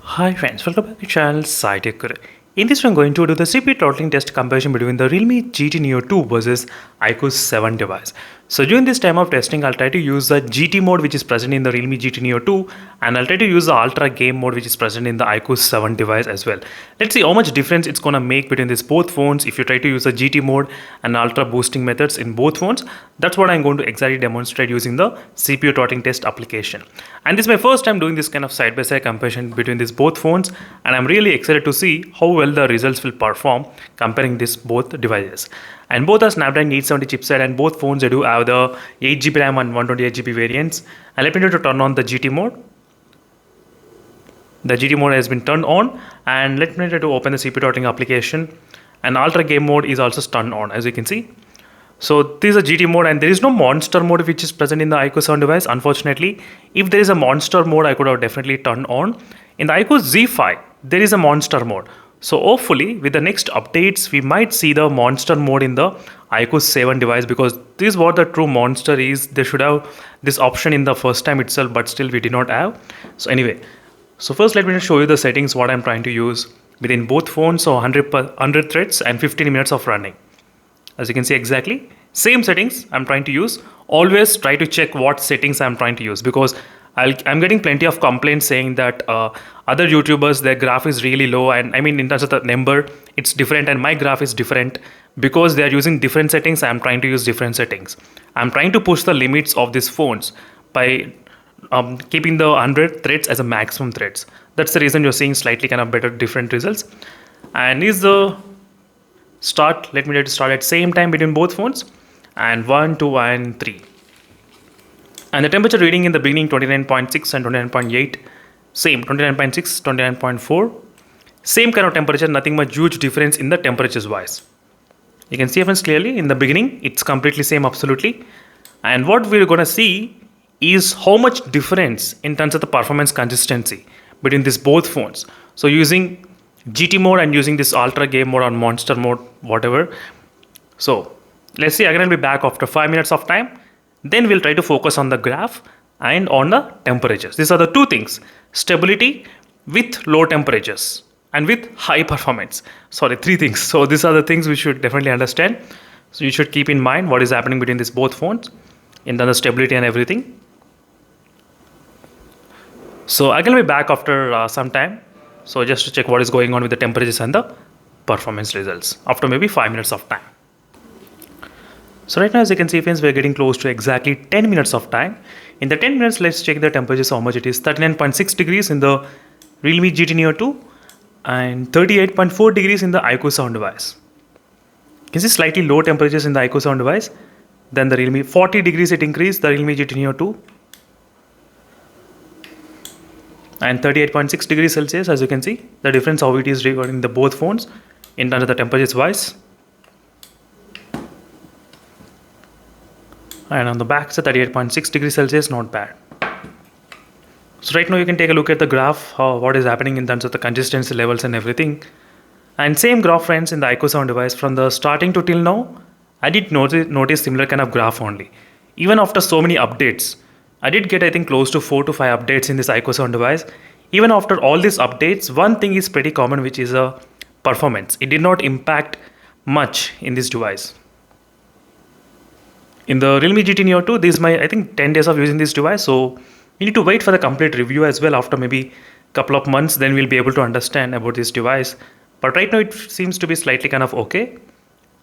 Hi friends, welcome back to channel SciTech. In this one, I'm going to do the CPU throttling test comparison between the Realme GT Neo 2 versus iQOO 7 device. So during this time of testing, I'll try to use the GT mode which is present in the Realme GT Neo 2, and I'll try to use the Ultra game mode which is present in the iQOO 7 device as well. Let's see how much difference it's gonna make between these both phones if you try to use the GT mode and Ultra boosting methods in both phones. That's what I'm going to exactly demonstrate using the CPU throttling test application. And this is my first time doing this kind of side-by-side comparison between these both phones, and I'm really excited to see how well the results will perform comparing these both devices. And both are Snapdragon 870 chipset, and both phones they do have the 8GB RAM and 128GB variants. And let me know to turn on the GT mode. The GT mode has been turned on, and let me try to open the CPU throttling application. And Ultra game mode is also turned on, as you can see. So this is a GT mode, and there is no monster mode which is present in the iQOO 7 device. Unfortunately, if there is a monster mode, I could have definitely turned on. In the iQOO Z5, there is a monster mode. So hopefully with the next updates, we might see the monster mode in the iQOO 7 device, because this is what the true monster is. They should have this option in the first time itself, but still we did not have. So anyway, so first let me show you the settings what I'm trying to use within both phones. So 100 threads and 15 minutes of running. As you can see, exactly same settings I'm trying to use. Always try to check what settings I'm trying to use, because I'm getting plenty of complaints saying that other YouTubers, their graph is really low, and I mean in terms of the number it's different, and my graph is different because they are using different settings. I'm trying to use different settings. I'm trying to push the limits of these phones by keeping the 100 threads as a maximum threads. That's the reason you're seeing slightly kind of better different results. And is the start, let me try to start at same time between both phones, and 1, 2 and 3. And the temperature reading in the beginning 29.6 and 29.8, same 29.6, 29.4, same kind of temperature, nothing much huge difference in the temperatures wise. You can see friends clearly in the beginning it's completely same, absolutely. And what we're gonna see is how much difference in terms of the performance consistency between these both phones. So using GT mode and using this Ultra game mode or monster mode, whatever. So let's see, again I'll be back after 5 minutes of time. Then we'll try to focus on the graph and on the temperatures. These are the two things: stability with low temperatures and with high performance. Sorry, three things. So these are the things we should definitely understand. So you should keep in mind what is happening between these both phones in terms of stability and everything. So I'm gonna be back after some time. So just to check what is going on with the temperatures and the performance results after maybe 5 minutes of time. So right now, as you can see friends, we're getting close to exactly 10 minutes of time. In the 10 minutes, let's check the temperatures, how much it is. 39.6 degrees in the Realme GT Neo 2 and 38.4 degrees in the iQOO 7 device. You can see slightly low temperatures in the iQOO 7 device. Then the Realme 40 degrees it increased, the Realme GT Neo 2. And 38.6 degrees Celsius, as you can see, the difference how it is regarding the both phones in terms of the temperatures wise. And on the back, it's 38.6 degrees Celsius, not bad. So right now you can take a look at the graph, what is happening in terms of the consistency levels and everything. And same graph friends in the iQOO 7 device, from the starting to till now, I did notice similar kind of graph only. Even after so many updates, I did get I think close to 4 to 5 updates in this iQOO 7 device. Even after all these updates, one thing is pretty common, which is performance. It did not impact much in this device. In the Realme GT Neo 2, this is my I think 10 days of using this device, so you need to wait for the complete review as well after maybe couple of months, then we'll be able to understand about this device. But right now it seems to be slightly kind of okay,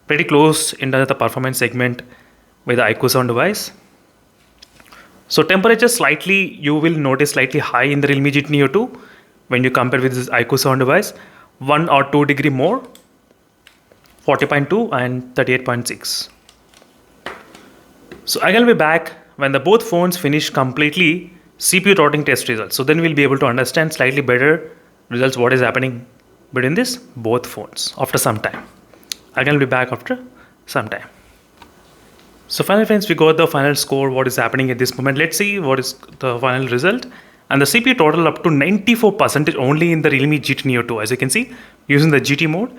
pretty close in the performance segment with the iQOO 7 device. So temperature slightly, you will notice slightly high in the Realme GT Neo 2 when you compare with this iQOO 7 device, 1 or 2 degree more, 40.2 and 38.6. So I will be back when the both phones finish completely CPU throttling test results. So then we'll be able to understand slightly better results what is happening between this both phones after some time. I will be back after some time. So finally friends, we got the final score, what is happening at this moment. Let's see what is the final result. And the CPU total up to 94% only in the Realme GT Neo 2, as you can see, using the GT mode.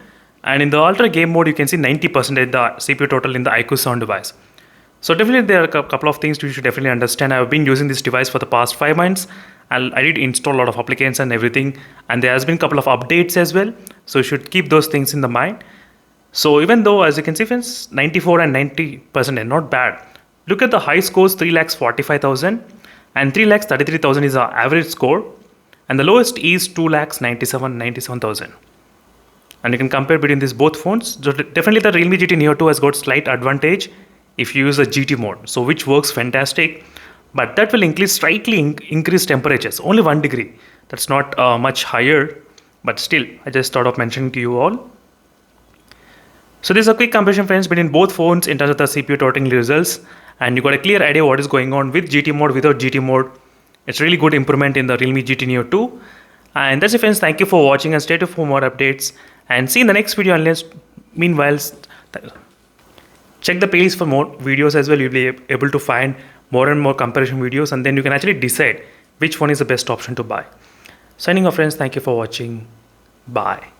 And in the Ultra game mode, you can see 90% the CPU total in the iQOO 7 device. So definitely there are a couple of things you should definitely understand. I've been using this device for the past 5 months, I did install a lot of applications and everything, and there has been a couple of updates as well. So you should keep those things in the mind. So even though, as you can see, friends, 94 and 90% are not bad. Look at the high scores, 3,45,000 and 3,33,000 is our average score, and the lowest is 2,97,000. And you can compare between these both phones. So definitely the Realme GT Neo 2 has got slight advantage if you use the GT mode, so which works fantastic, but that will slightly increase temperatures, only 1 degree. That's not much higher, but still, I just thought of mentioning to you all. So this is a quick comparison, friends, between both phones in terms of the CPU throttling results, and you got a clear idea what is going on with GT mode, without GT mode. It's really good improvement in the Realme GT Neo 2. And that's it, friends. Thank you for watching, and stay tuned for more updates, and see you in the next video. Unless, meanwhile, check the playlist for more videos as well. You'll be able to find more and more comparison videos, and then you can actually decide which one is the best option to buy. Signing off, friends. Thank you for watching. Bye.